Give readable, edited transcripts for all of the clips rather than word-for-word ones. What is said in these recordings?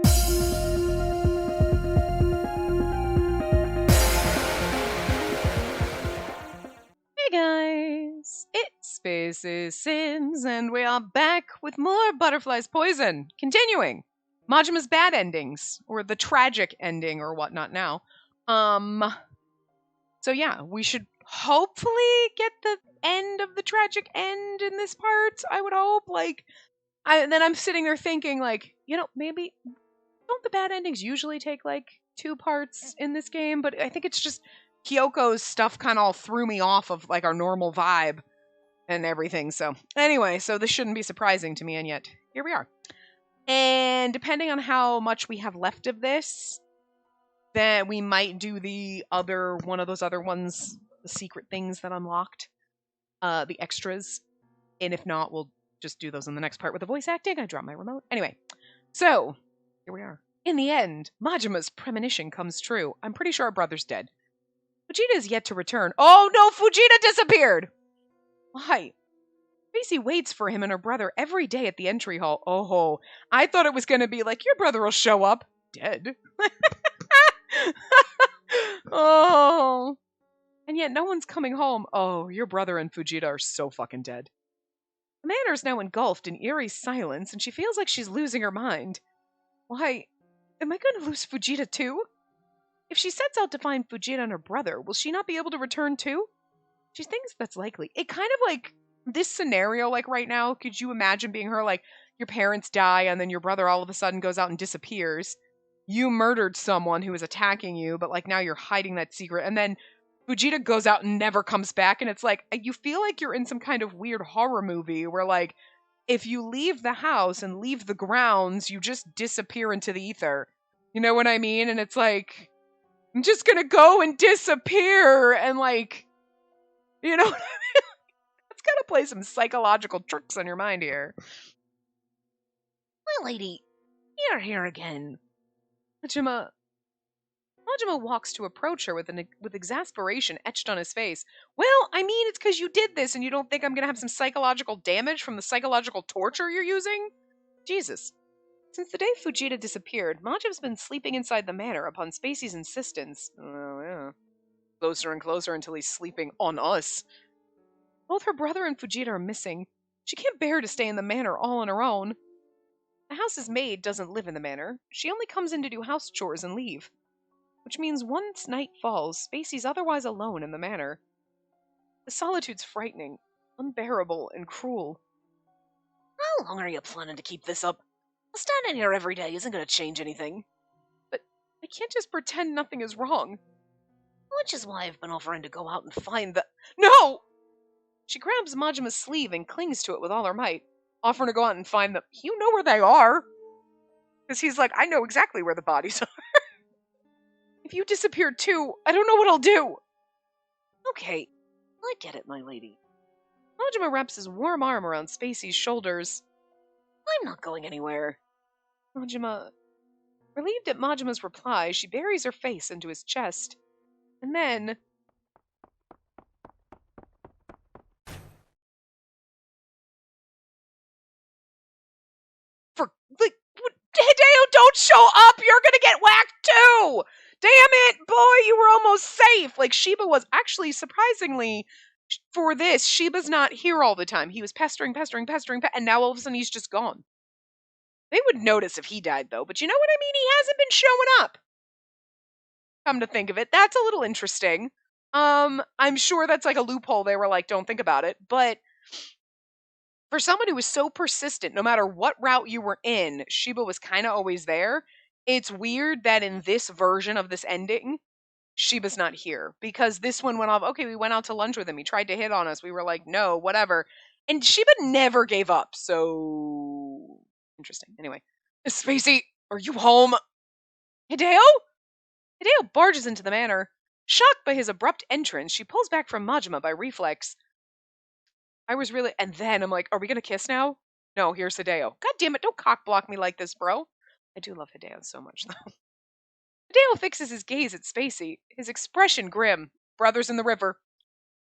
Hey guys, it's Spaces Sins, and we are back with more Butterfly's Poison. Continuing Majima's bad endings, or the tragic ending, or whatnot now. So yeah, we should hopefully get the end of the tragic end in this part, I would hope. And then I'm sitting there thinking, maybe don't the bad endings usually take like 2 parts in this game? But I think it's just Kyoko's stuff kind of all threw me off of like our normal vibe and everything. So anyway, so this shouldn't be surprising to me, and yet here we are. And depending on how much we have left of this, then we might do the other one of those other ones, the secret things that unlocked, the extras. And if not, we'll just do those in the next part with the voice acting. I dropped my remote. Anyway, so here we are. In the end, Majima's premonition comes true. I'm pretty sure our brother's dead. Fujita is yet to return. Oh no, Fujita disappeared! Why? Spacey waits for him and her brother every day at the entry hall. Oh, I thought it was going to be like, your brother will show up. Dead. Oh. And yet no one's coming home. Oh, your brother and Fujita are so fucking dead. The manor's now engulfed in eerie silence, and she feels like she's losing her mind. Why, am I going to lose Fujita too? If she sets out to find Fujita and her brother, will she not be able to return too? She thinks that's likely. It kind of like this scenario, like right now, could you imagine being her, like, your parents die and then your brother all of a sudden goes out and disappears. You murdered someone who was attacking you, but like now you're hiding that secret. And then Fujita goes out and never comes back. And it's like, you feel like you're in some kind of weird horror movie where like, if you leave the house and leave the grounds, you just disappear into the ether. You know what I mean? And it's like, I'm just gonna go and disappear and like, you know what I mean? It's gotta play some psychological tricks on your mind here. My lady, you're here again. Majima walks to approach her with exasperation etched on his face. Well, I mean, it's because you did this and you don't think I'm gonna have some psychological damage from the psychological torture you're using? Jesus. Since the day Fujita disappeared, Majima's been sleeping inside the manor upon Spacey's insistence. Oh, yeah. Closer and closer until he's sleeping on us. Both her brother and Fujita are missing. She can't bear to stay in the manor all on her own. The house's maid doesn't live in the manor. She only comes in to do house chores and leave. Which means once night falls, Spacey's otherwise alone in the manor. The solitude's frightening, unbearable, and cruel. How long are you planning to keep this up? Standing here every day isn't going to change anything. But I can't just pretend nothing is wrong. Which is why I've been offering to go out and find the... No! She grabs Majima's sleeve and clings to it with all her might, offering to go out and find them. You know where they are. Because he's like, I know exactly where the bodies are. If you disappear too, I don't know what I'll do. Okay, I get it, my lady. Majima wraps his warm arm around Spacey's shoulders. I'm not going anywhere. Majima... Relieved at Majima's reply, she buries her face into his chest. And then... Hideo, don't show up! You're gonna get whacked too! Damn it, boy, you were almost safe! Like, Shiba was actually, surprisingly, for this, Shiba's not here all the time. He was pestering, and now all of a sudden he's just gone. They would notice if he died, though, but you know what I mean? He hasn't been showing up. Come to think of it, that's a little interesting. I'm sure that's like a loophole. They were like, don't think about it, but for someone who was so persistent, no matter what route you were in, Shiba was kind of always there. It's weird that in this version of this ending, Shiba's not here. Because this one went off, okay, we went out to lunch with him. He tried to hit on us. We were like, no, whatever. And Shiba never gave up. So, interesting. Anyway, Spacey, are you home? Hideo? Hideo barges into the manor. Shocked by his abrupt entrance, she pulls back from Majima by reflex. I was really... And then I'm like, are we going to kiss now? No, here's Hideo. God damn it, don't cock block me like this, bro. I do love Hideo so much, though. Hideo fixes his gaze at Spacey, his expression grim. Brothers in the river.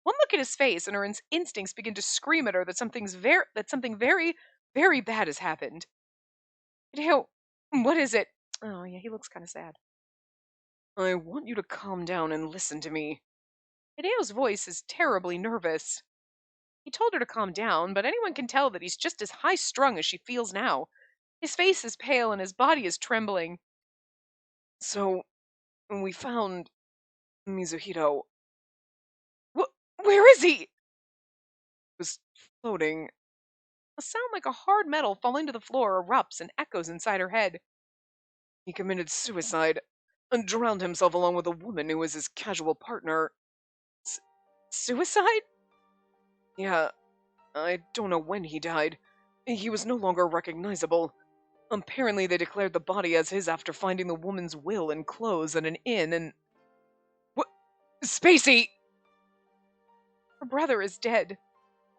One look at his face, and her instincts begin to scream at her that something very, very bad has happened. Hideo, What is it? Oh, yeah, he looks kind of sad. I want you to calm down and listen to me. Hideo's voice is terribly nervous. He told her to calm down, but anyone can tell that he's just as high strung as she feels now. His face is pale and his body is trembling. So, we found Mizuhito. Where is he? He was floating. A sound like a hard metal falling to the floor erupts and echoes inside her head. He committed suicide and drowned himself along with a woman who was his casual partner. Suicide? Yeah, I don't know when he died. He was no longer recognizable. Apparently, they declared the body as his after finding the woman's will and clothes at an inn and. What? Spacey! Her brother is dead,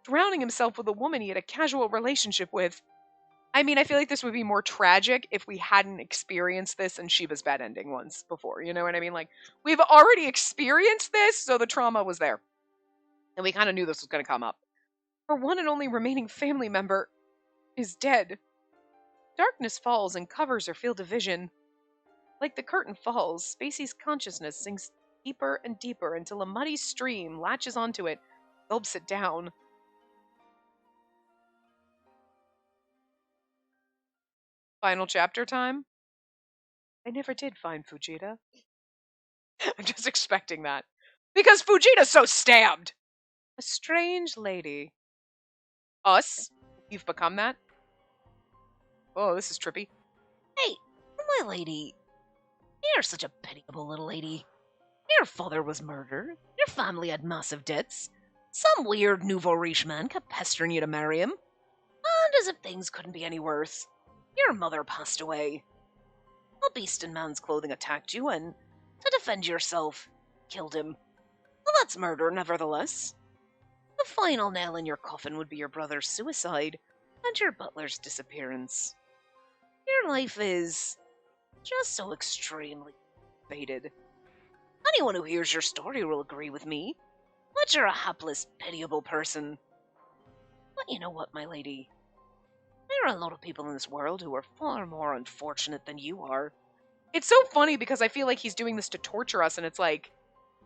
drowning himself with a woman he had a casual relationship with. I mean, I feel like this would be more tragic if we hadn't experienced this in Shiva's bad ending once before. You know what I mean? Like, we've already experienced this, so the trauma was there. And we kind of knew this was going to come up. Her one and only remaining family member is dead. Darkness falls and covers her field of vision. Like the curtain falls, Spacey's consciousness sinks deeper and deeper until a muddy stream latches onto it, gulps it down. Final chapter time? I never did find Fujita. I'm just expecting that. Because Fujita's so stabbed! A strange lady. Us? You've become that? Oh, this is trippy. Hey, my lady. You're such a pitiable little lady. Your father was murdered. Your family had massive debts. Some weird nouveau riche man kept pestering you to marry him. And as if things couldn't be any worse, your mother passed away. A beast in man's clothing attacked you, and to defend yourself, killed him. Well, that's murder, nevertheless. The final nail in your coffin would be your brother's suicide and your butler's disappearance. Your life is just so extremely faded. Anyone who hears your story will agree with me that you're a hapless, pitiable person. But you know what, my lady? There are a lot of people in this world who are far more unfortunate than you are. It's so funny because I feel like he's doing this to torture us, and it's like,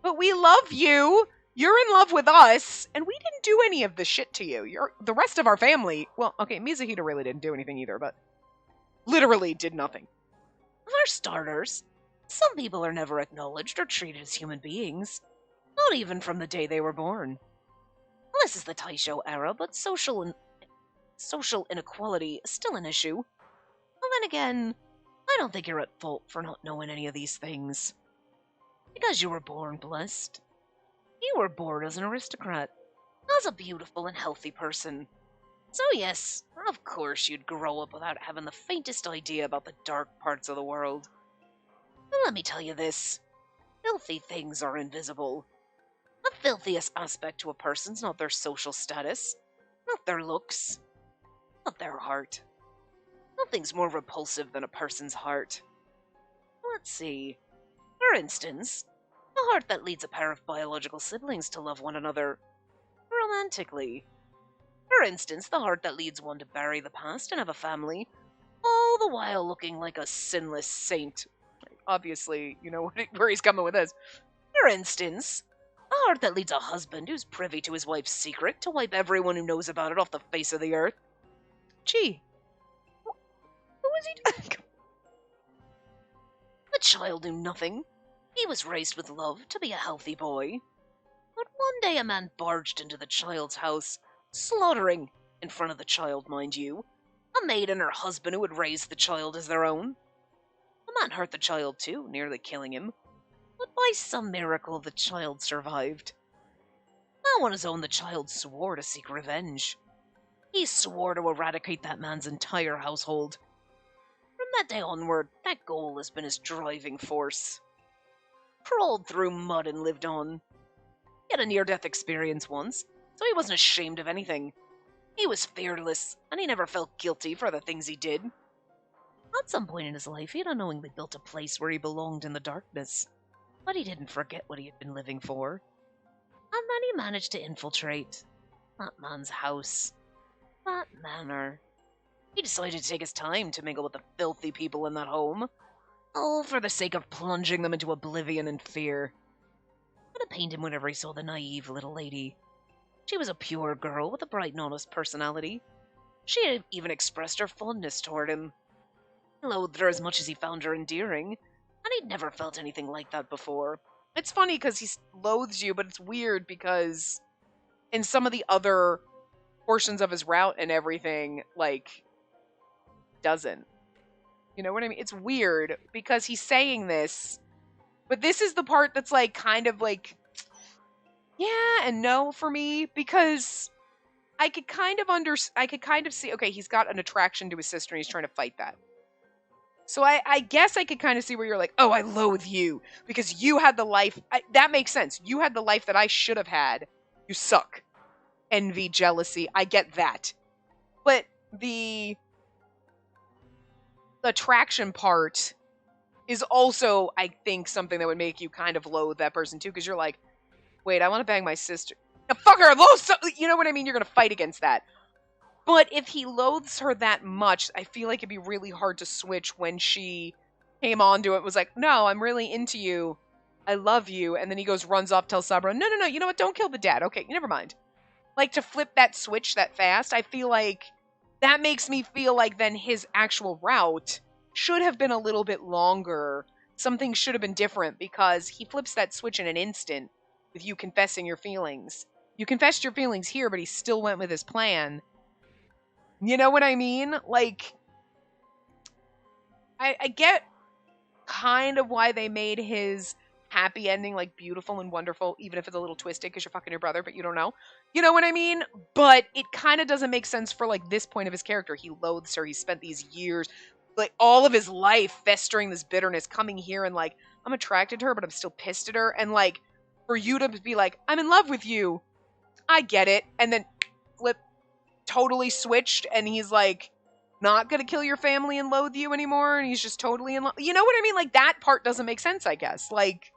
but we love you. You're in love with us, and we didn't do any of this shit to you. You're the rest of our family. Well, okay, Mizuhito really didn't do anything either, but literally did nothing. For starters, some people are never acknowledged or treated as human beings, not even from the day they were born. Well, this is the Taisho era, but social inequality is still an issue. Well, then again, I don't think you're at fault for not knowing any of these things. Because you were born blessed. You were born as an aristocrat, as a beautiful and healthy person. So yes, of course you'd grow up without having the faintest idea about the dark parts of the world. But let me tell you this. Filthy things are invisible. The filthiest aspect to a person's not their social status, not their looks, not their heart. Nothing's more repulsive than a person's heart. Let's see. For instance, a heart that leads a pair of biological siblings to love one another romantically. For instance, the heart that leads one to bury the past and have a family, all the while looking like a sinless saint. Obviously, you know where he's coming with this. For instance, a heart that leads a husband who's privy to his wife's secret to wipe everyone who knows about it off the face of the earth. Gee. Who is he doing? The child knew nothing. He was raised with love to be a healthy boy. But one day a man barged into the child's house, slaughtering, in front of the child, mind you, a maid and her husband who had raised the child as their own. The man hurt the child too, nearly killing him. But by some miracle the child survived. Now on his own the child swore to seek revenge. He swore to eradicate that man's entire household. From that day onward, that goal has been his driving force. Crawled through mud and lived on. He had a near-death experience once, so he wasn't ashamed of anything. He was fearless, and he never felt guilty for the things he did. At some point in his life, he had unknowingly built a place where he belonged in the darkness, but he didn't forget what he had been living for. And then he managed to infiltrate that man's house, that manor. He decided to take his time to mingle with the filthy people in that home, all for the sake of plunging them into oblivion and fear. But it pained him whenever he saw the naive little lady. She was a pure girl with a bright and honest personality. She had even expressed her fondness toward him. He loathed her as much as he found her endearing, and he'd never felt anything like that before. It's funny because he loathes you, but it's weird because in some of the other portions of his route and everything, like, doesn't. You know what I mean? It's weird because he's saying this, but this is the part that's like kind of like yeah and no for me because I could kind of see okay, he's got an attraction to his sister and he's trying to fight that. So I guess I could kind of see where you're like, oh, I loathe you because you had the life. That makes sense. You had the life that I should have had. You suck. Envy, jealousy. I get that. But the attraction part is also, I think, something that would make you kind of loathe that person too because you're like, wait, I want to bang my sister. Now, fuck her. You know what I mean? You're going to fight against that. But if he loathes her that much, I feel like it'd be really hard to switch when she came onto it, was like, no, I'm really into you. I love you. And then he goes, runs off, tells Sabra, no, you know what? Don't kill the dad. Okay, never mind. Like, to flip that switch that fast, I feel like that makes me feel like then his actual route should have been a little bit longer. Something should have been different because he flips that switch in an instant with you confessing your feelings. You confessed your feelings here, but he still went with his plan. You know what I mean? Like, I get kind of why they made his happy ending, like, beautiful and wonderful, even if it's a little twisted because you're fucking your brother, but you don't know. You know what I mean? But it kind of doesn't make sense for, like, this point of his character. He loathes her. He spent these years, like, all of his life festering this bitterness, coming here and, like, I'm attracted to her, but I'm still pissed at her. And, like, for you to be like, I'm in love with you. I get it. And then flip totally switched and he's like not gonna kill your family and loathe you anymore and he's just totally in love. You know what I mean? Like that part doesn't make sense, I guess. Like,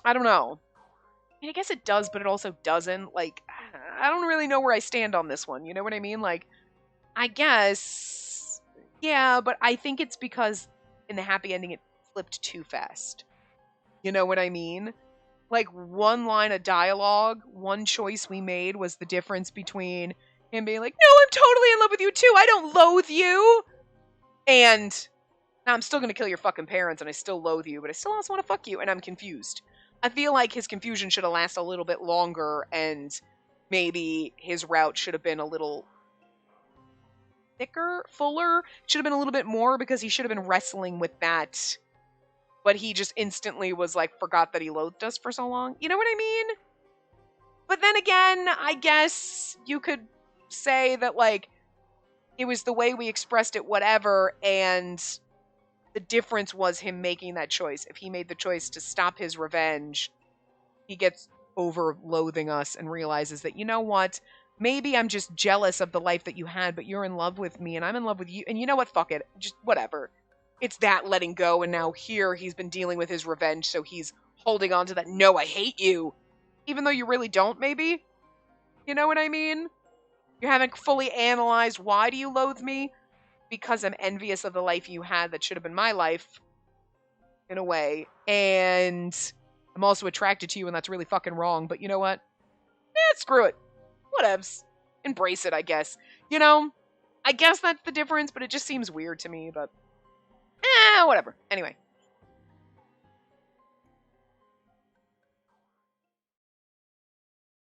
I don't know. I mean, I guess it does, but it also doesn't. Like, I don't really know where I stand on this one. You know what I mean? Like, I guess, yeah, but I think it's because in the happy ending it flipped too fast. You know what I mean? Like one line of dialogue, one choice we made was the difference between him being like, no, I'm totally in love with you too. I don't loathe you. And now I'm still going to kill your fucking parents and I still loathe you, but I still also want to fuck you. And I'm confused. I feel like his confusion should have lasted a little bit longer and maybe his route should have been a little thicker, fuller. Should have been a little bit more because he should have been wrestling with that. But he just instantly was like, forgot that he loathed us for so long. You know what I mean? But then again, I guess you could say that, like, it was the way we expressed it, whatever, and the difference was him making that choice. If he made the choice to stop his revenge, he gets over loathing us and realizes that, you know what? Maybe I'm just jealous of the life that you had, but you're in love with me and I'm in love with you. And you know what? Fuck it. Just whatever. It's that letting go. And now here he's been dealing with his revenge. So he's holding on to that. No, I hate you. Even though you really don't, maybe. You know what I mean? You haven't fully analyzed why do you loathe me? Because I'm envious of the life you had that should have been my life, in a way. And I'm also attracted to you, and that's really fucking wrong. But you know what? Screw it. Whatevs. Embrace it, I guess. You know? I guess that's the difference, but it just seems weird to me, but whatever. Anyway.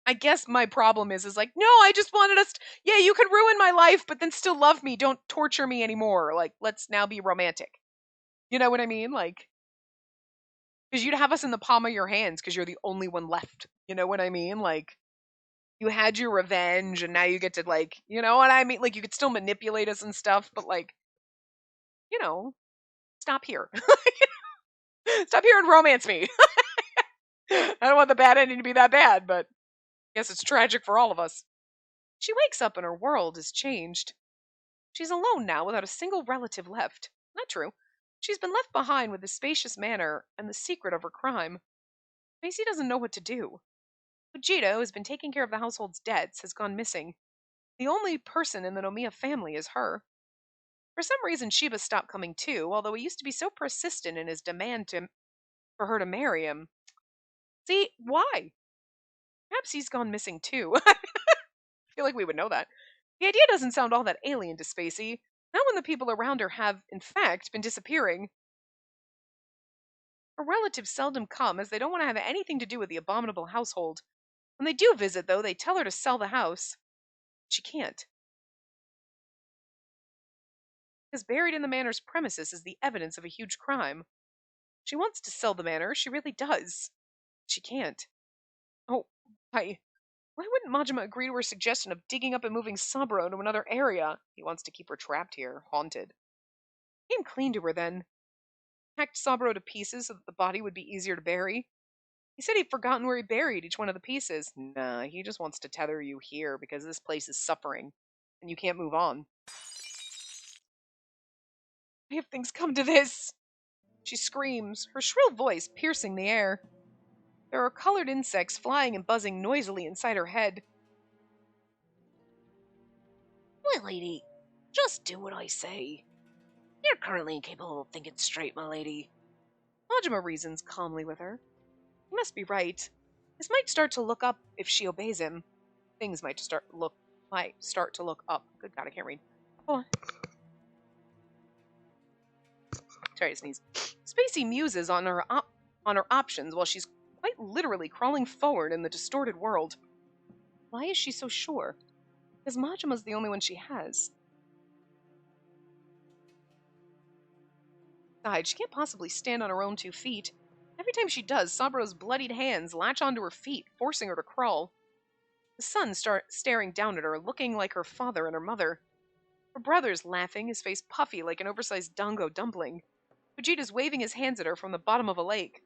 I guess my problem is like, no, I just wanted us yeah, you could ruin my life, but then still love me. Don't torture me anymore. Like, let's now be romantic. You know what I mean? Like, because you'd have us in the palm of your hands because you're the only one left. You know what I mean? Like, you had your revenge and now you get to, like, you know what I mean? Like, you could still manipulate us and stuff, but, like, you know, stop here. Stop here and romance me. I don't want the bad ending to be that bad, but I guess it's tragic for all of us. She wakes up and her world is changed. She's alone now without a single relative left. Not true. She's been left behind with the spacious manor and the secret of her crime. Macy doesn't know what to do. Fujita, who has been taking care of the household's debts, has gone missing. The only person in the Nomiya family is her. For some reason, Shiba stopped coming too, although he used to be so persistent in his demand for her to marry him. See, why? Perhaps he's gone missing too. I feel like we would know that. The idea doesn't sound all that alien to Spacey, not when the people around her have, in fact, been disappearing. Her relatives seldom come as they don't want to have anything to do with the abominable household. When they do visit, though, they tell her to sell the house. She can't. Because buried in the manor's premises is the evidence of a huge crime. She wants to sell the manor, she really does. She can't. Oh, why wouldn't Majima agree to her suggestion of digging up and moving Saburo to another area? He wants to keep her trapped here, haunted. He came clean to her then. Hacked Saburo to pieces so that the body would be easier to bury. He said he'd forgotten where he buried each one of the pieces. Nah, he just wants to tether you here because this place is suffering, and you can't move on. Why have things come to this? She screams, her shrill voice piercing the air. There are colored insects flying and buzzing noisily inside her head. My lady, just do what I say. You're currently incapable of thinking straight, my lady. Majima reasons calmly with her. He must be right. This might start to look up if she obeys him. Things might start to look up. Good God, I can't read. Hold on. Sorry to sneeze. Spacey muses on her options while she's quite literally crawling forward in the distorted world. Why is she so sure? Because Majima's the only one she has. Besides, she can't possibly stand on her own 2 feet. Every time she does, Saburo's bloodied hands latch onto her feet, forcing her to crawl. The son starts staring down at her, looking like her father and her mother. Her brother's laughing, his face puffy like an oversized dango dumpling. Vegeta's waving his hands at her from the bottom of a lake.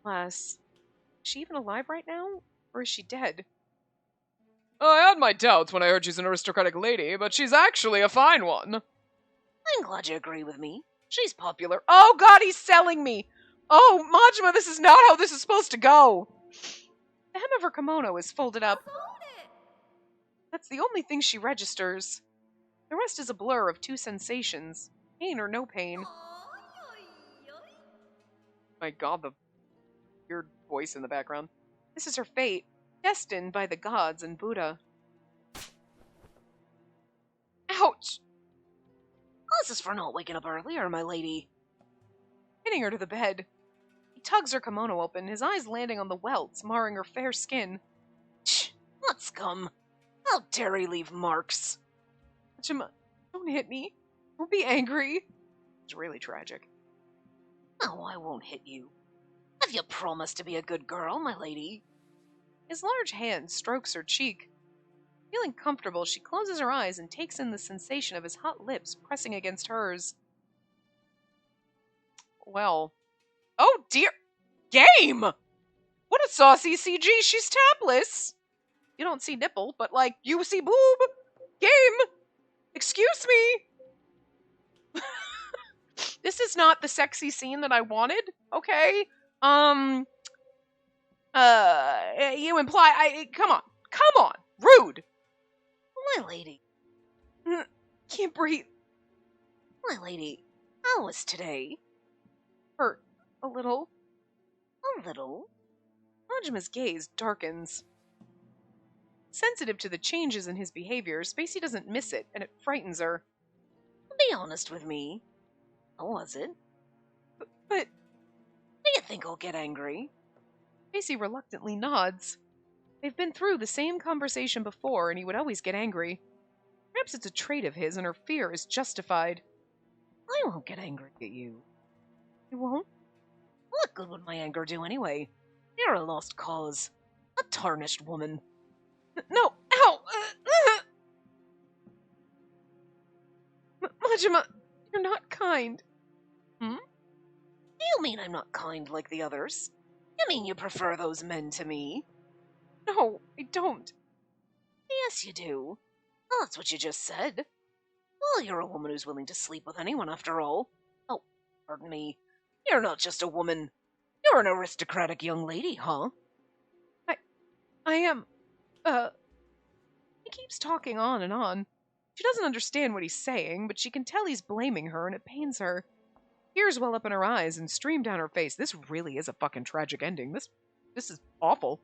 Alas, is she even alive right now? Or is she dead? I had my doubts when I heard she's an aristocratic lady, but she's actually a fine one. I'm glad you agree with me. She's popular. Oh God, he's selling me! Oh, Majima, this is not how this is supposed to go! The hem of her kimono is folded up. That's the only thing she registers. The rest is a blur of 2 sensations, pain or no pain. My God, the weird voice in the background. This is her fate, destined by the gods and Buddha. Ouch! Causes for not waking up earlier, my lady. Hitting her to the bed. He tugs her kimono open, his eyes landing on the welts, marring her fair skin. Shh, what scum? How dare he leave marks? Majima, don't hit me. Don't be angry. It's really tragic. Oh, I won't hit you. Have you promised to be a good girl, my lady? His large hand strokes her cheek. Feeling comfortable, she closes her eyes and takes in the sensation of his hot lips pressing against hers. Well. Oh dear! Game! What a saucy CG, she's tapless! You don't see nipple, but like, you see boob! Game! Excuse me! This is not the sexy scene that I wanted, okay? You imply, come on, rude! My lady. Can't breathe. My lady, how was today? Hurt. A little. A little. Majima's gaze darkens. Sensitive to the changes in his behavior, Spacey doesn't miss it, and it frightens her. Be honest with me. How was it? But... Do you think I'll get angry? Spacey reluctantly nods. They've been through the same conversation before, and he would always get angry. Perhaps it's a trait of his, and her fear is justified. I won't get angry at you. You won't? What good would my anger do anyway? You're a lost cause. A tarnished woman. No! Ow! Majima, you're not kind. Do you mean I'm not kind like the others? You mean you prefer those men to me? No, I don't. Yes, you do. Well, that's what you just said. Well, you're a woman who's willing to sleep with anyone after all. Oh, pardon me. You're not just a woman. You're an aristocratic young lady, huh? I am, You He keeps talking on and on. She doesn't understand what he's saying, but she can tell he's blaming her, and it pains her. Tears well up in her eyes and stream down her face. This really is a fucking tragic ending. This is awful.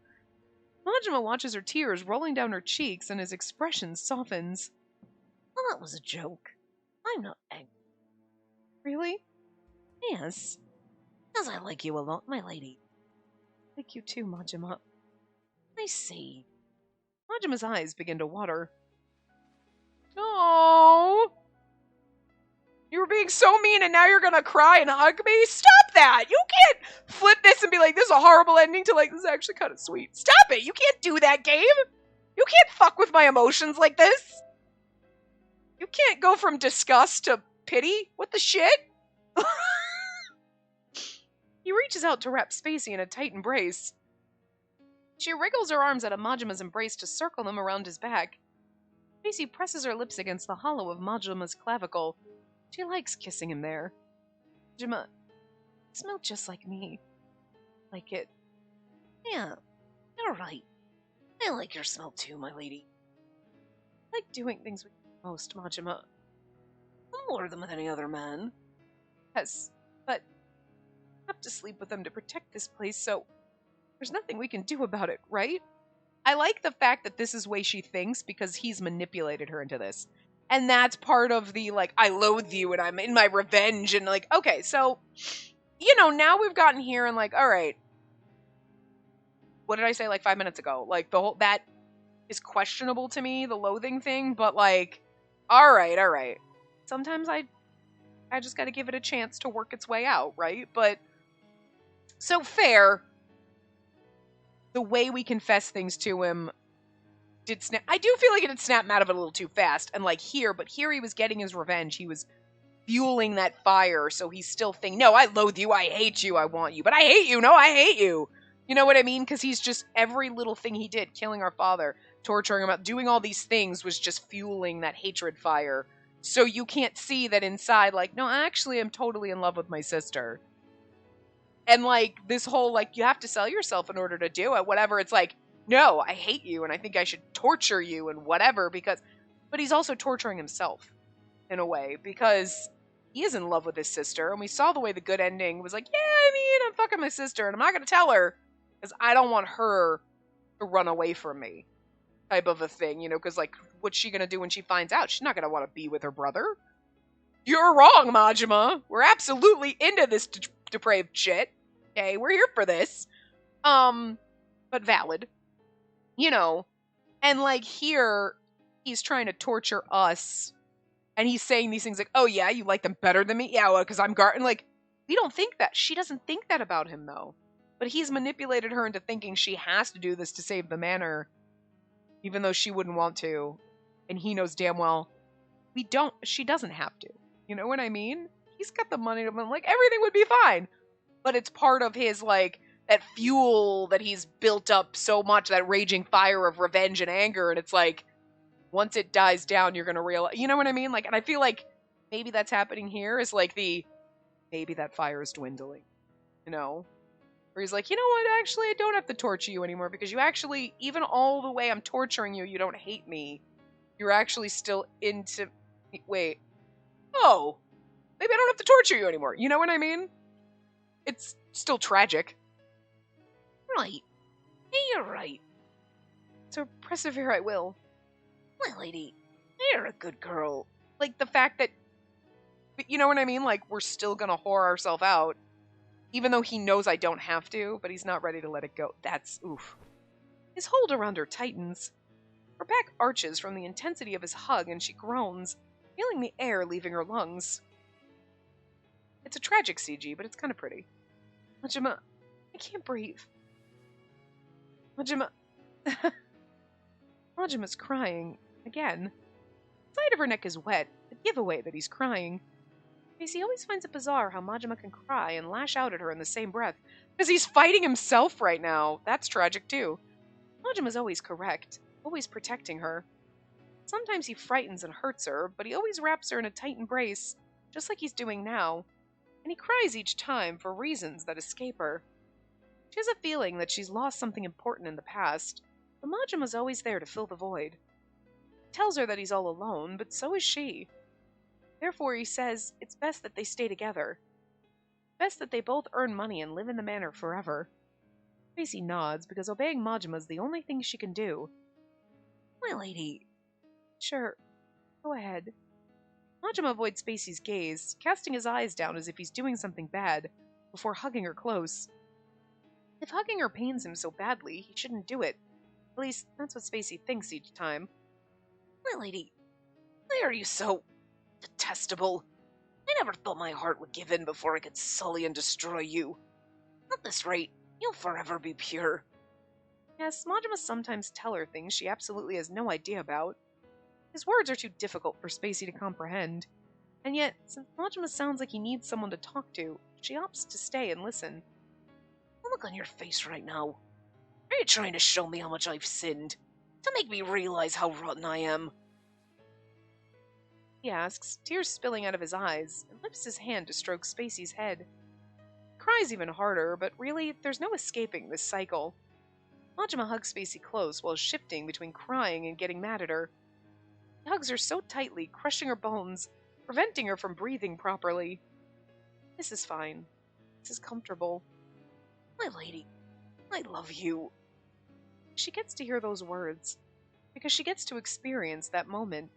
Majima watches her tears rolling down her cheeks, and his expression softens. Well, that was a joke. I'm not angry. Really? Yes. Because I like you a lot, my lady. Like you too, Majima. I see. Majima's eyes begin to water. Oh, you were being so mean and now you're gonna cry and hug me? Stop that! You can't flip this and be like, this is a horrible ending to like, this is actually kind of sweet. Stop it! You can't do that, game! You can't fuck with my emotions like this! You can't go from disgust to pity? What the shit? He reaches out to wrap Spacey in a tight embrace. She wriggles her arms out of Majima's embrace to circle them around his back. Spacey presses her lips against the hollow of Majima's clavicle. She likes kissing him there. Majima, you smell just like me. Like it. Yeah, you're right. I like your smell too, my lady. I like doing things with you most, Majima. More than with any other man. Yes, but I have to sleep with them to protect this place, so there's nothing we can do about it, right? I like the fact that this is the way she thinks because he's manipulated her into this. And that's part of the, like, I loathe you and I'm in my revenge and, like, okay, so, you know, now we've gotten here and, like, all right. What did I say, like, 5 minutes ago? Like, that is questionable to me, the loathing thing, but, like, all right. Sometimes I just gotta give it a chance to work its way out, right? But, so fair. The way we confess things to him did snap. I do feel like it did snap him out of it a little too fast. And like here he was getting his revenge. He was fueling that fire. So he's still thinking, no, I loathe you. I hate you. I want you. But I hate you. No, I hate you. You know what I mean? Because he's just, every little thing he did, killing our father, torturing him, doing all these things was just fueling that hatred fire. So you can't see that inside, like, no, actually, I'm totally in love with my sister. And like this whole, like, you have to sell yourself in order to do it, whatever. It's like, no, I hate you and I think I should torture you and whatever but he's also torturing himself in a way because he is in love with his sister. And we saw the way the good ending was like, yeah, I mean, I'm fucking my sister and I'm not going to tell her because I don't want her to run away from me type of a thing, you know, because like, what's she going to do when she finds out? She's not going to want to be with her brother. You're wrong, Majima. We're absolutely into this depraved shit. Okay, we're here for this. But valid. You know, and like here, he's trying to torture us, and he's saying these things like, oh yeah, you like them better than me? Yeah, well, because I'm Garten. Like, we don't think that. She doesn't think that about him, though. But he's manipulated her into thinking she has to do this to save the manor, even though she wouldn't want to. And he knows damn well, she doesn't have to. You know what I mean? He's got the money to, like, everything would be fine. But it's part of his, like, that fuel that he's built up so much, that raging fire of revenge and anger, and it's like, once it dies down, you're gonna realize, you know what I mean? Like, and I feel like maybe that's happening here, is like maybe that fire is dwindling, you know? Where he's like, you know what, actually, I don't have to torture you anymore, because you actually, even all the way I'm torturing you, you don't hate me. You're actually still into, wait, oh, maybe I don't have to torture you anymore, you know what I mean? It's still tragic. Right. Hey, you're right. So persevere I will. My lady, you're a good girl. Like, the fact that, you know what I mean? Like, we're still gonna whore ourselves out. Even though he knows I don't have to, but he's not ready to let it go. That's, oof. His hold around her tightens. Her back arches from the intensity of his hug, and she groans, feeling the air leaving her lungs. It's a tragic CG, but it's kind of pretty. Majima, I can't breathe. Majima. Majima's crying. Again. The side of her neck is wet, a giveaway that he's crying. Casey always finds it bizarre how Majima can cry and lash out at her in the same breath, because he's fighting himself right now. That's tragic, too. Majima's always correct, always protecting her. Sometimes he frightens and hurts her, but he always wraps her in a tight embrace, just like he's doing now. And he cries each time for reasons that escape her. She has a feeling that she's lost something important in the past, but Majima's always there to fill the void. tells her that he's all alone, but so is she. Therefore, he says it's best that they stay together. Best that they both earn money and live in the manor forever. Spacey nods, because obeying Majima is the only thing she can do. My lady. Sure, go ahead. Majima avoids Spacey's gaze, casting his eyes down as if he's doing something bad, before hugging her close. If hugging her pains him so badly, he shouldn't do it. At least, that's what Spacey thinks each time. My lady, why are you so detestable? I never thought my heart would give in before I could sully and destroy you. At this rate, you'll forever be pure. Yes, Majima sometimes tell her things she absolutely has no idea about. His words are too difficult for Spacey to comprehend. And yet, since Majima sounds like he needs someone to talk to, she opts to stay and listen. The look on your face right now. Are you trying to show me how much I've sinned? To make me realize how rotten I am? He asks, tears spilling out of his eyes, and lifts his hand to stroke Spacey's head. He cries even harder, but really, there's no escaping this cycle. Majima hugs Spacey close while shifting between crying and getting mad at her. He hugs her so tightly, crushing her bones, preventing her from breathing properly. This is fine. This is comfortable. My lady, I love you. She gets to hear those words, because she gets to experience that moment.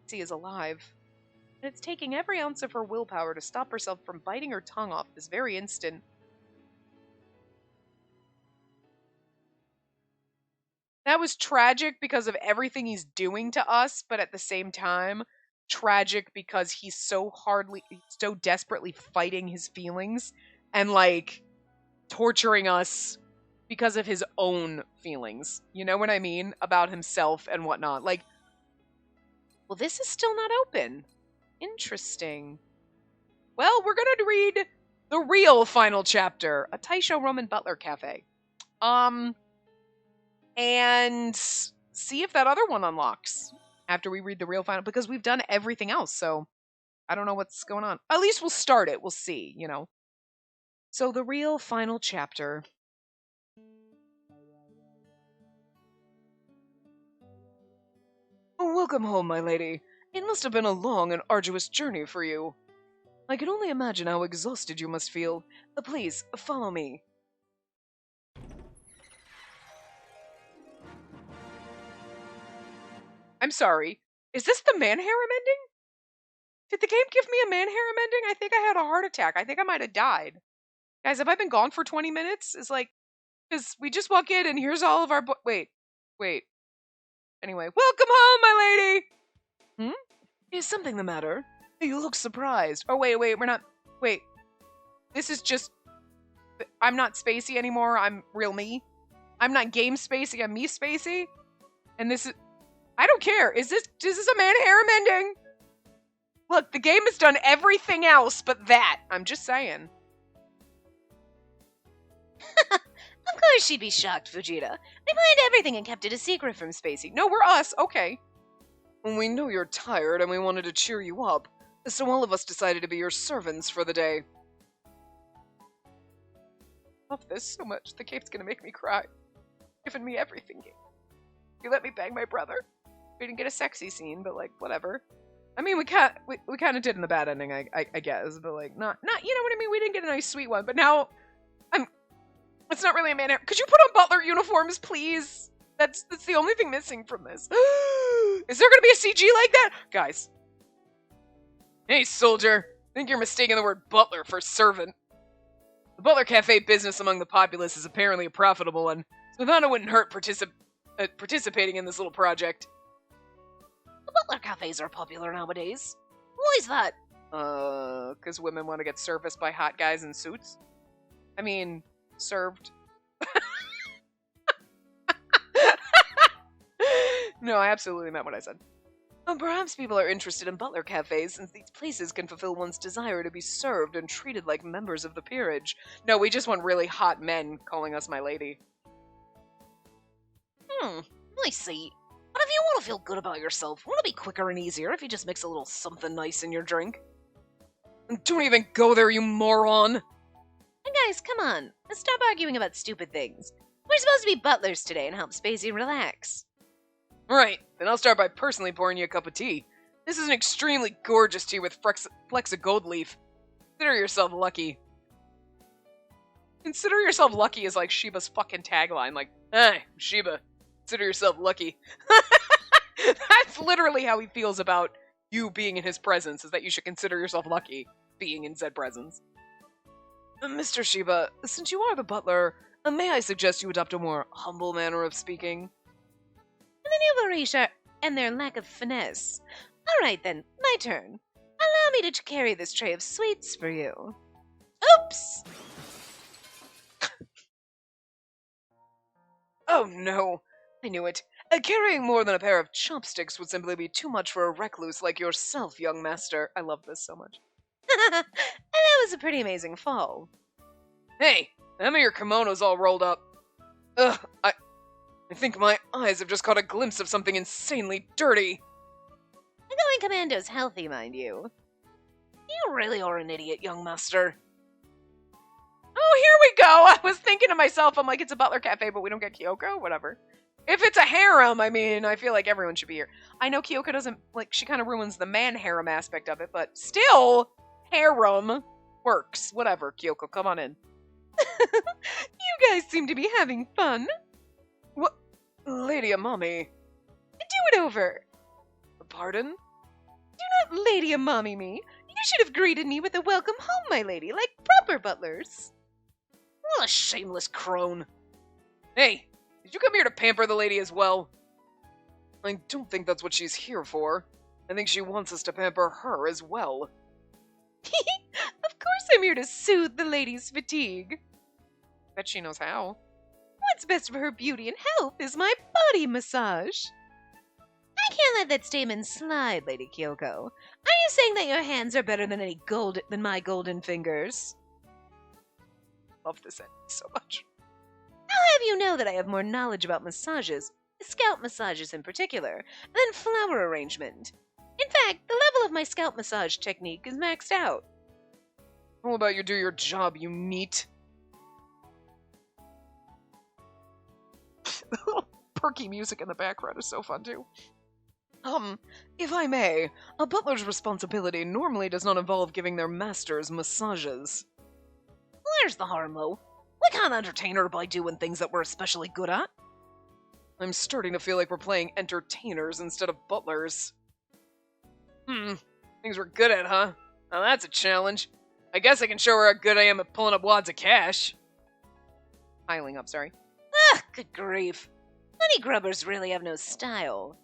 She is alive, and it's taking every ounce of her willpower to stop herself from biting her tongue off this very instant. That was tragic because of everything he's doing to us, but at the same time, tragic because he's so desperately fighting his feelings and, like, torturing us because of his own feelings. You know what I mean? About himself and whatnot. Like, well, this is still not open. Interesting. Well, we're going to read the real final chapter, a Taisho Roman Butler Cafe. And see if that other one unlocks after we read the real final, because we've done everything else, so I don't know what's going on. At least we'll start it. We'll see, you know. So the real final chapter. Oh, welcome home, my lady. It must have been a long and arduous journey for you. I can only imagine how exhausted you must feel. Please, follow me. I'm sorry. Is this the man harem ending? Did the game give me a man harem ending? I think I had a heart attack. I think I might have died. Guys, have I been gone for 20 minutes? It's like, because we just walk in and here's all of our wait. Anyway, welcome home, my lady! Is something the matter? You look surprised. Oh, wait, we're not... Wait. This is just... I'm not Spacey anymore. I'm real me. I'm not game Spacey. I'm me Spacey. And this is... I don't care. Is this a man harem ending? Look, the game has done everything else but that. I'm just saying. Of course she'd be shocked, Fujita. We planned everything and kept it a secret from Spacey. No, we're us. Okay. We know you're tired and we wanted to cheer you up, so all of us decided to be your servants for the day. I love this so much. The cape's gonna make me cry. Giving me everything. You let me bang my brother. We didn't get a sexy scene, but like whatever. I mean, we kind of did in the bad ending, I guess, but like not you know what I mean. We didn't get a nice sweet one, but now it's not really a man. Could you put on butler uniforms, please? That's the only thing missing from this. Is there gonna be a CG like that, guys? Hey, soldier. I think you're mistaking the word butler for servant. The Butler Cafe business among the populace is apparently a profitable one, so I thought it wouldn't hurt participating in this little project. The Butler Cafes are popular nowadays. Why is that? Because women want to get serviced by hot guys in suits. I mean, served. No, I absolutely meant what I said. Perhaps people are interested in butler cafes since these places can fulfill one's desire to be served and treated like members of the peerage. No, we just want really hot men calling us my lady. I see. But if you want to feel good about yourself, won't it be quicker and easier if you just mix a little something nice in your drink? Don't even go there, you moron! And guys, come on. Let's stop arguing about stupid things. We're supposed to be butlers today and help Spacey relax. Right, then I'll start by personally pouring you a cup of tea. This is an extremely gorgeous tea with flecks of gold leaf. Consider yourself lucky. Consider yourself lucky is like Shiba's fucking tagline. Like, hey, Shiba, consider yourself lucky. That's literally how he feels about you being in his presence, is that you should consider yourself lucky being in said presence. Mr. Shiba, since you are the butler, may I suggest you adopt a more humble manner of speaking? And the new and their lack of finesse. All right then, my turn. Allow me to carry this tray of sweets for you. Oops! Oh no, I knew it. Carrying more than a pair of chopsticks would simply be too much for a recluse like yourself, young master. I love this so much. And that was a pretty amazing fall. Hey, them of your kimono's all rolled up. Ugh, I think my eyes have just caught a glimpse of something insanely dirty. Going commando's healthy, mind you. You really are an idiot, young master. Oh, here we go! I was thinking to myself, I'm like, it's a butler cafe, but we don't get Kyoko? Whatever. If it's a harem, I mean, I feel like everyone should be here. I know Kyoko doesn't, like, she kind of ruins the man harem aspect of it, but still, harem works. Whatever, Kyoko, come on in. You guys seem to be having fun. What? Lady Amami. Do it over. Pardon? Do not Lady Amami me. You should have greeted me with a welcome home, my lady, like proper butlers. What a shameless crone. Hey, did you come here to pamper the lady as well? I don't think that's what she's here for. I think she wants us to pamper her as well. Of course I'm here to soothe the lady's fatigue. Bet she knows how. What's best for her beauty and health is my body massage. I can't let that statement slide, Lady Kyoko. Are you saying that your hands are better than my golden fingers? Love this ending so much. I'll have you know that I have more knowledge about massages, scalp massages in particular, than flower arrangement. In fact, the level of my scalp massage technique is maxed out. How about you do your job, you neat? The little perky music in the background is so fun, too. If I may, a butler's responsibility normally does not involve giving their masters massages. Where's the harm, though? We can't entertain her by doing things that we're especially good at. I'm starting to feel like we're playing entertainers instead of butlers. Things we're good at, huh? Now that's a challenge. I guess I can show her how good I am at pulling up wads of cash. Piling up, sorry. Ah, good grief. Money grubbers really have no style.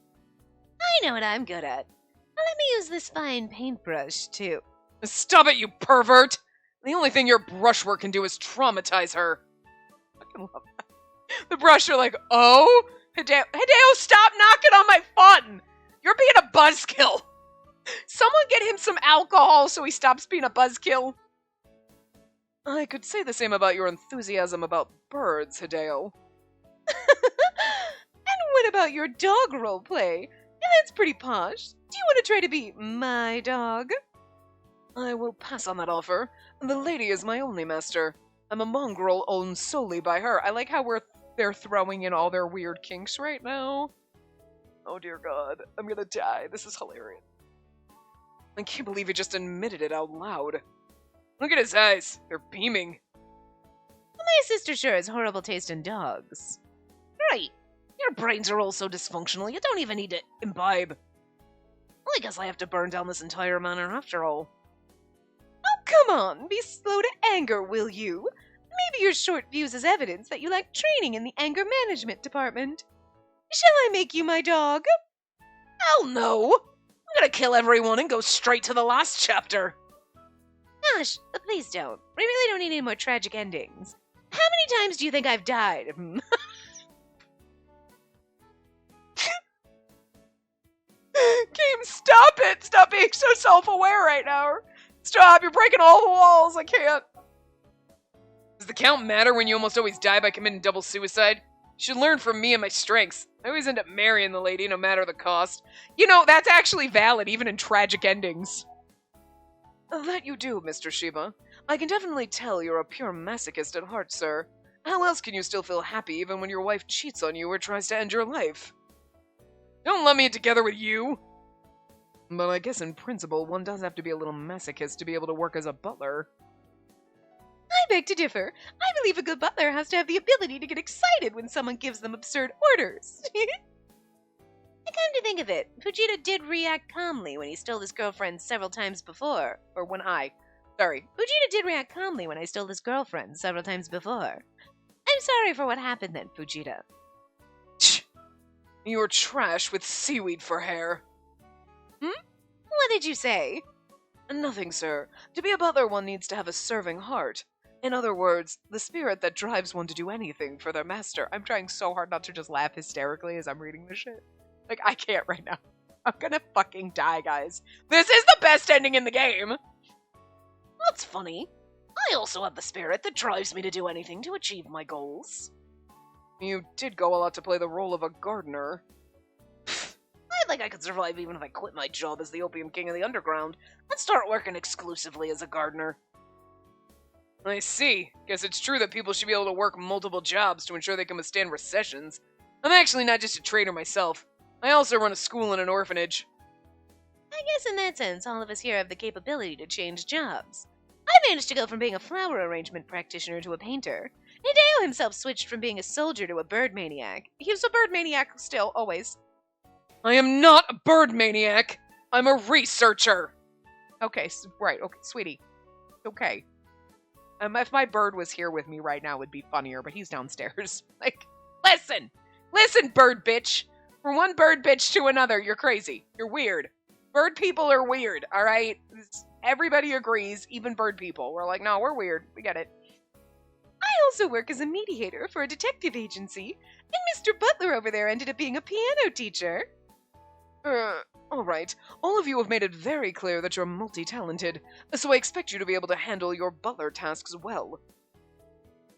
I know what I'm good at. Now let me use this fine paintbrush, too. Stop it, you pervert! The only thing your brushwork can do is traumatize her. I fucking love that. The brush are like, oh? Hideo, stop knocking on my fun! You're being a buzzkill! Someone get him some alcohol so he stops being a buzzkill. I could say the same about your enthusiasm about birds, Hideo. And what about your dog roleplay? That's pretty posh. Do you want to try to be my dog? I will pass on that offer. The lady is my only master. I'm a mongrel owned solely by her. I like how they're throwing in all their weird kinks right now. Oh dear God, I'm gonna die. This is hilarious. I can't believe he just admitted it out loud. Look at his eyes. They're beaming. My sister sure has horrible taste in dogs. Right. Your brains are all so dysfunctional, you don't even need to imbibe. Well, I guess I have to burn down this entire manor after all. Oh, come on. Be slow to anger, will you? Maybe your short fuse is evidence that you lack training in the anger management department. Shall I make you my dog? Hell no! I'm gonna kill everyone and go straight to the last chapter. Gosh, please don't. We really don't need any more tragic endings. How many times do you think I've died? Game, stop it! Stop being so self-aware right now. Stop, you're breaking all the walls. I can't. Does the count matter when you almost always die by committing double suicide? You should learn from me and my strengths. I always end up marrying the lady, no matter the cost. You know, that's actually valid, even in tragic endings. That you do, Mr. Shiba. I can definitely tell you're a pure masochist at heart, sir. How else can you still feel happy even when your wife cheats on you or tries to end your life? Don't lump me together with you. But I guess in principle, one does have to be a little masochist to be able to work as a butler. I beg to differ. I believe a good butler has to have the ability to get excited when someone gives them absurd orders. Come to think of it, Fujita did react calmly when he stole his girlfriend several times before. Or when Fujita did react calmly when I stole his girlfriend several times before. I'm sorry for what happened then, Fujita. You're trash with seaweed for hair. What did you say? Nothing, sir. To be a butler, one needs to have a serving heart. In other words, the spirit that drives one to do anything for their master. I'm trying so hard not to just laugh hysterically as I'm reading this shit. Like, I can't right now. I'm gonna fucking die, guys. This is the best ending in the game! That's funny. I also have the spirit that drives me to do anything to achieve my goals. You did go all out to play the role of a gardener. I think I could survive even if I quit my job as the Opium King of the Underground and start working exclusively as a gardener. I see. Guess it's true that people should be able to work multiple jobs to ensure they can withstand recessions. I'm actually not just a trader myself. I also run a school and an orphanage. I guess in that sense, all of us here have the capability to change jobs. I managed to go from being a flower arrangement practitioner to a painter. Hideo himself switched from being a soldier to a bird maniac. He was a bird maniac still, always. I am not a bird maniac. I'm a researcher. Okay, right. Okay, sweetie. Okay. If my bird was here with me right now, it would be funnier, but he's downstairs. Like, listen, bird bitch. From one bird bitch to another, you're crazy. You're weird. Bird people are weird, all right? Everybody agrees, even bird people. We're like, no, we're weird. We get it. I also work as a mediator for a detective agency, and Mr. Butler over there ended up being a piano teacher. All right. All of you have made it very clear that you're multi-talented, so I expect you to be able to handle your butler tasks well.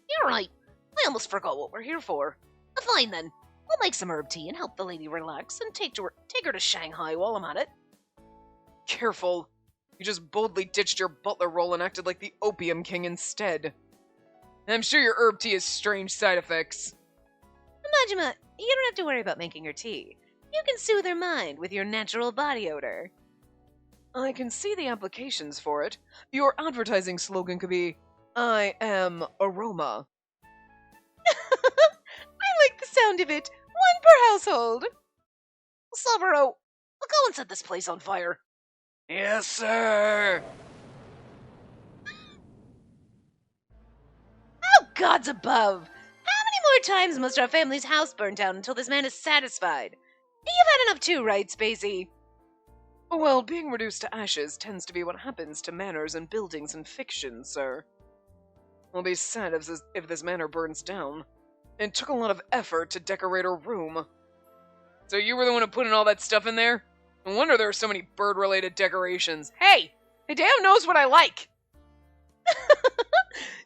You're right. I almost forgot what we're here for. Fine then. I'll make some herb tea and help the lady relax and take her to Shanghai while I'm at it. Careful. You just boldly ditched your butler role and acted like the Opium King instead. I'm sure your herb tea has strange side effects. Majima, you don't have to worry about making her tea. You can soothe her mind with your natural body odor. I can see the applications for it. Your advertising slogan could be, I am aroma. I like the sound of it. One per household. Saburo, I'll go and set this place on fire. Yes, sir. Oh, gods above! How many more times must our family's house burn down until this man is satisfied? You've had enough too, right, Spacey? Well, being reduced to ashes tends to be what happens to manors and buildings in fiction, sir. I'll be sad if this manor burns down. It took a lot of effort to decorate her room. So you were the one who put in all that stuff in there? No wonder there are so many bird-related decorations. Hey! Hideo knows what I like!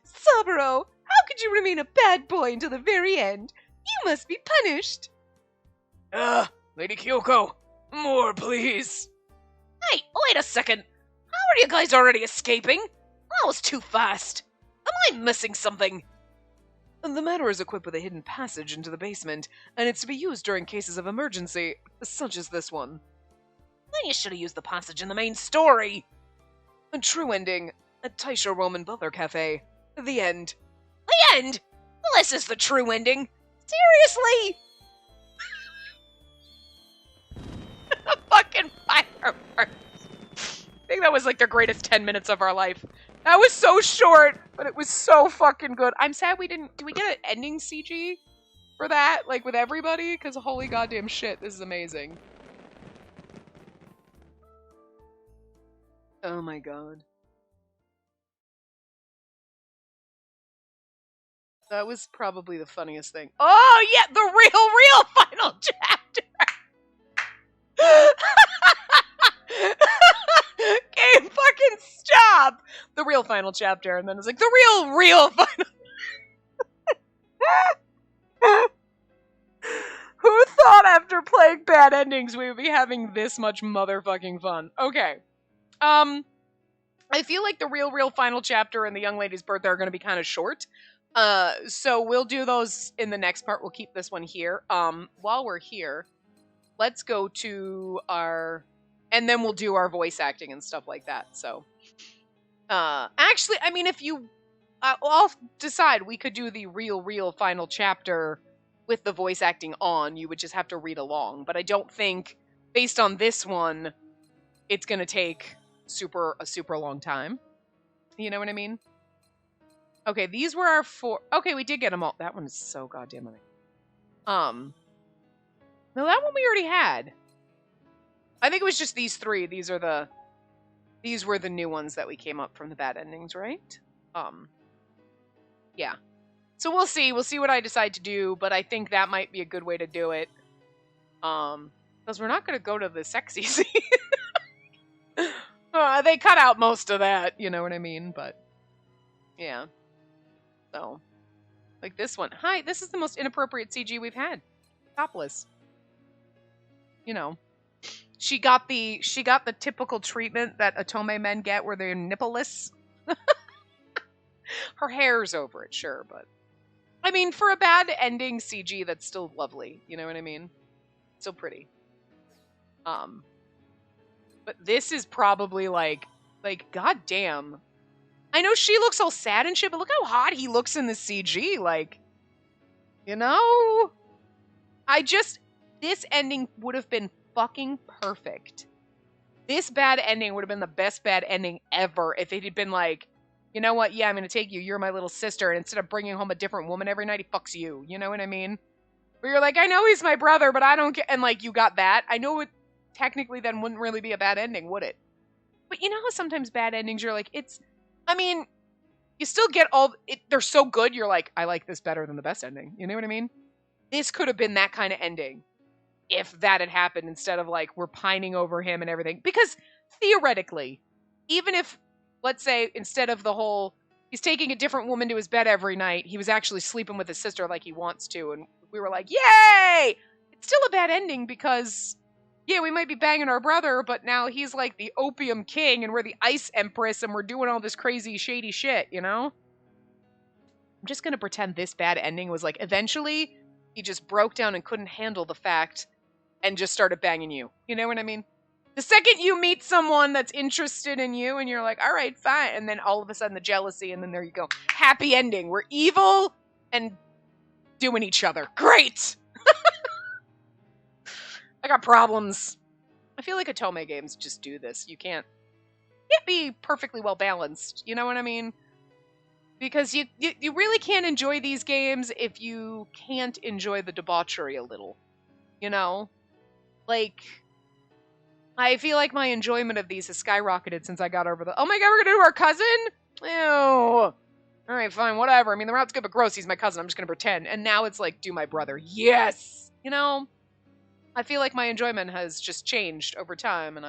Saburo, how could you remain a bad boy until the very end? You must be punished! Lady Kyoko, more please. Hey, wait a second. How are you guys already escaping? That was too fast. Am I missing something? The manor is equipped with a hidden passage into the basement, and it's to be used during cases of emergency, such as this one. Then you should have used the passage in the main story. A true ending, at Taisho Roman Butler Cafe. The end. The end? Well, this is the true ending. Seriously? Fucking fireworks. I think that was like the greatest 10 minutes of our life. That was so short, but it was so fucking good. I'm sad we didn't... Did we get an ending CG for that? Like, with everybody? Because holy goddamn shit, this is amazing. Oh my god. That was probably the funniest thing. Oh, yeah! The real final chapter! Game fucking stop! The real final chapter, and then it's like, the real final... Who thought after playing bad endings we would be having this much motherfucking fun? Okay. I feel like the real final chapter and the young lady's birthday are going to be kind of short. So we'll do those in the next part. We'll keep this one here. While we're here, let's go to our, and then we'll do our voice acting and stuff like that. So, actually, I mean, if you, I'll decide we could do the real final chapter with the voice acting on. You would just have to read along. But I don't think, based on this one, it's going to take a super long time. You know what I mean? Okay, these were our 4. Okay, we did get them all. That one is so goddamn annoying. No, that one we already had. I think it was just these 3. These were the new ones that we came up from the bad endings, right? Yeah. So we'll see. We'll see what I decide to do, but I think that might be a good way to do it. Because we're not going to go to the sexy scene. They cut out most of that, you know what I mean? But, yeah. So, like this one. Hi, this is the most inappropriate CG we've had. Topless. You know. She got the typical treatment that Otome men get where they're nippleless. Her hair's over it, sure, but I mean, for a bad ending CG, that's still lovely. You know what I mean? Still pretty. But this is probably like, goddamn. I know she looks all sad and shit, but look how hot he looks in the CG. Like, you know, this ending would have been fucking perfect. This bad ending would have been the best bad ending ever if it had been like, you know what? Yeah, I'm going to take you. You're my little sister. And instead of bringing home a different woman every night, he fucks you. You know what I mean? Where you're like, I know he's my brother, but I don't get... And, like, you got that. I know it technically then wouldn't really be a bad ending, would it? But you know how sometimes bad endings, you're like, it's... I mean, you still get all... They're so good, you're like, I like this better than the best ending. You know what I mean? This could have been that kind of ending if that had happened instead of, like, we're pining over him and everything. Because, theoretically, even if... Let's say instead of the whole, he's taking a different woman to his bed every night, he was actually sleeping with his sister like he wants to. And we were like, yay! It's still a bad ending because, yeah, we might be banging our brother, but now he's like the opium king and we're the ice empress and we're doing all this crazy, shady shit, you know? I'm just going to pretend this bad ending was like, eventually, he just broke down and couldn't handle the fact and just started banging you. You know what I mean? The second you meet someone that's interested in you and you're like, all right, fine. And then all of a sudden the jealousy and then there you go. Happy ending. We're evil and doing each other. Great! I got problems. I feel like Otome games just do this. You can't be perfectly well balanced. You know what I mean? Because you really can't enjoy these games if you can't enjoy the debauchery a little. You know? Like... I feel like my enjoyment of these has skyrocketed since I got over the, oh my god, we're gonna do our cousin? Ew. Alright, fine, whatever. I mean, the route's good, but gross, he's my cousin, I'm just gonna pretend. And now it's like, do my brother. Yes! You know? I feel like my enjoyment has just changed over time, and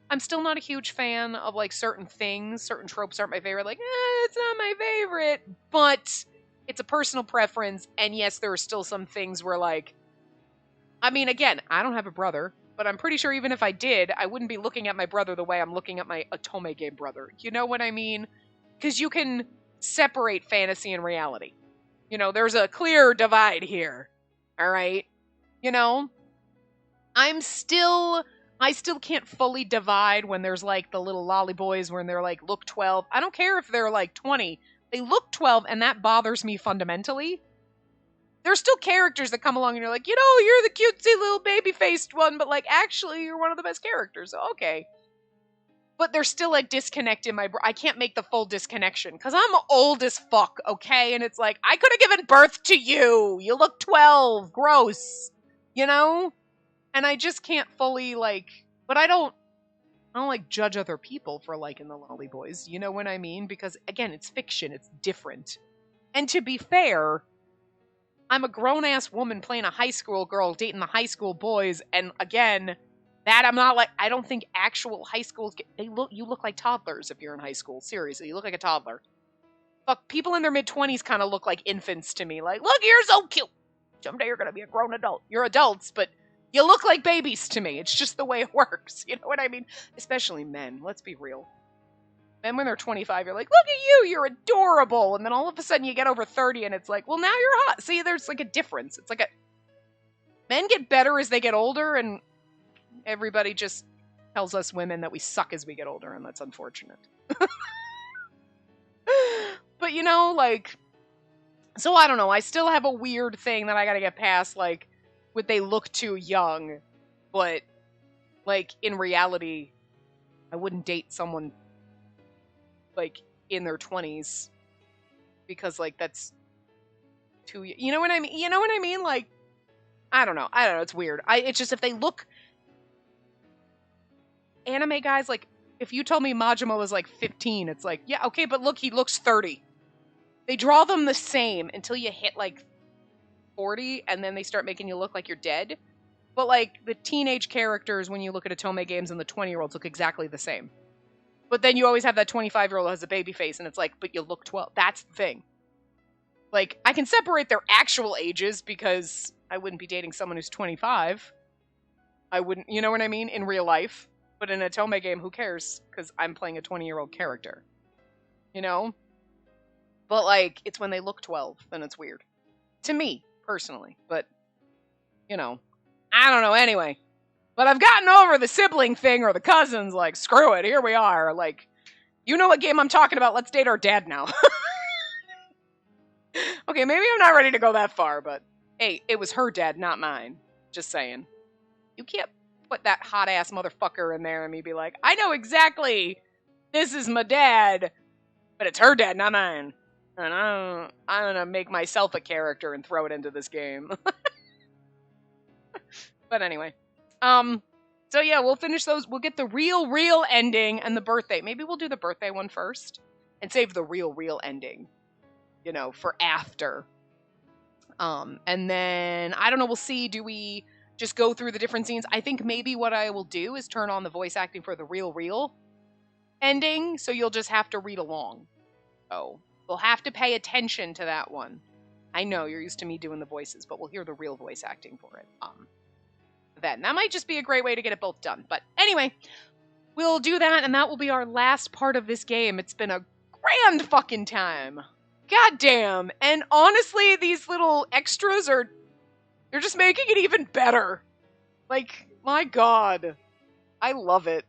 I'm still not a huge fan of, like, certain things. Certain tropes aren't my favorite. Like, it's not my favorite. But it's a personal preference, and yes, there are still some things where, like, I mean, again, I don't have a brother. But I'm pretty sure even if I did, I wouldn't be looking at my brother the way I'm looking at my Otome game brother. You know what I mean? Because you can separate fantasy and reality. You know, there's a clear divide here. All right? You know? I still can't fully divide when there's like the little lolly boys when they're like, look 12. I don't care if they're like 20. They look 12 and that bothers me fundamentally. There's still characters that come along and you're like, you know, you're the cutesy little baby-faced one, but, like, actually, you're one of the best characters. So, okay. But there's still a disconnect in I can't make the full disconnection, because I'm old as fuck, okay? And it's like, I could have given birth to you! You look 12! Gross! You know? And I just can't fully, like... But I don't, like, judge other people for liking the lolly boys. You know what I mean? Because, again, it's fiction. It's different. And to be fair... I'm a grown-ass woman playing a high school girl, dating the high school boys, and again, that I'm not like, I don't think actual high schools, you look like toddlers if you're in high school, seriously, you look like a toddler. Fuck, people in their mid-20s kind of look like infants to me, like, look, you're so cute, someday you're gonna be a grown adult. You're adults, but you look like babies to me, it's just the way it works, you know what I mean? Especially men, let's be real. And when they're 25, you're like, look at you, you're adorable. And then all of a sudden you get over 30 and it's like, well, now you're hot. See, there's like a difference. It's like Men get better as they get older, and everybody just tells us women that we suck as we get older, and that's unfortunate. But, you know, like, so I don't know. I still have a weird thing that I gotta get past, like, would they look too young? But, like, in reality, I wouldn't date someone, like, in their 20s. Because, like, that's too, you know what I mean? You know what I mean? Like, I don't know. It's weird. It's just if they look, anime guys, like, if you told me Majima was, like, 15, it's like, yeah, okay, but look, he looks 30. They draw them the same until you hit, like, 40, and then they start making you look like you're dead. But, like, the teenage characters, when you look at Otome games, and the 20-year-olds look exactly the same. But then you always have that 25-year-old who has a baby face, and it's like, but you look 12. That's the thing. Like, I can separate their actual ages, because I wouldn't be dating someone who's 25. I wouldn't, you know what I mean? In real life. But in a Otome game, who cares? Because I'm playing a 20-year-old character. You know? But, like, it's when they look 12, then it's weird. To me, personally. But, you know. I don't know, anyway. But I've gotten over the sibling thing or the cousins, like, screw it, here we are. Like, you know what game I'm talking about, let's date our dad now. Okay, maybe I'm not ready to go that far, but hey, it was her dad, not mine. Just saying. You can't put that hot-ass motherfucker in there and me be like, I know exactly this is my dad, but it's her dad, not mine. And I'm gonna make myself a character and throw it into this game. But anyway. So yeah, we'll finish those. We'll get the real ending and the birthday. Maybe we'll do the birthday one first and save the real ending, you know, for after. And then, I don't know, we'll see. Do we just go through the different scenes? I think maybe what I will do is turn on the voice acting for the real ending, so you'll just have to read along. Oh, we'll have to pay attention to that one. I know, you're used to me doing the voices, but we'll hear the real voice acting for it. Then. That might just be a great way to get it both done. But anyway, we'll do that, and that will be our last part of this game. It's been a grand fucking time. God damn. And honestly, these little extras they're just making it even better. Like, my god. I love it.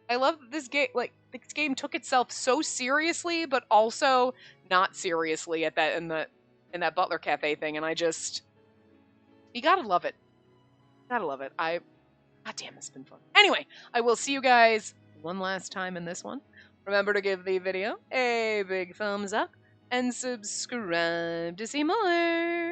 I love this game. Like, this game took itself so seriously, but also not seriously at that in that Butler Cafe thing, and you gotta love it. Gotta love it. God damn, it's been fun. Anyway, I will see you guys one last time in this one. Remember to give the video a big thumbs up and subscribe to see more.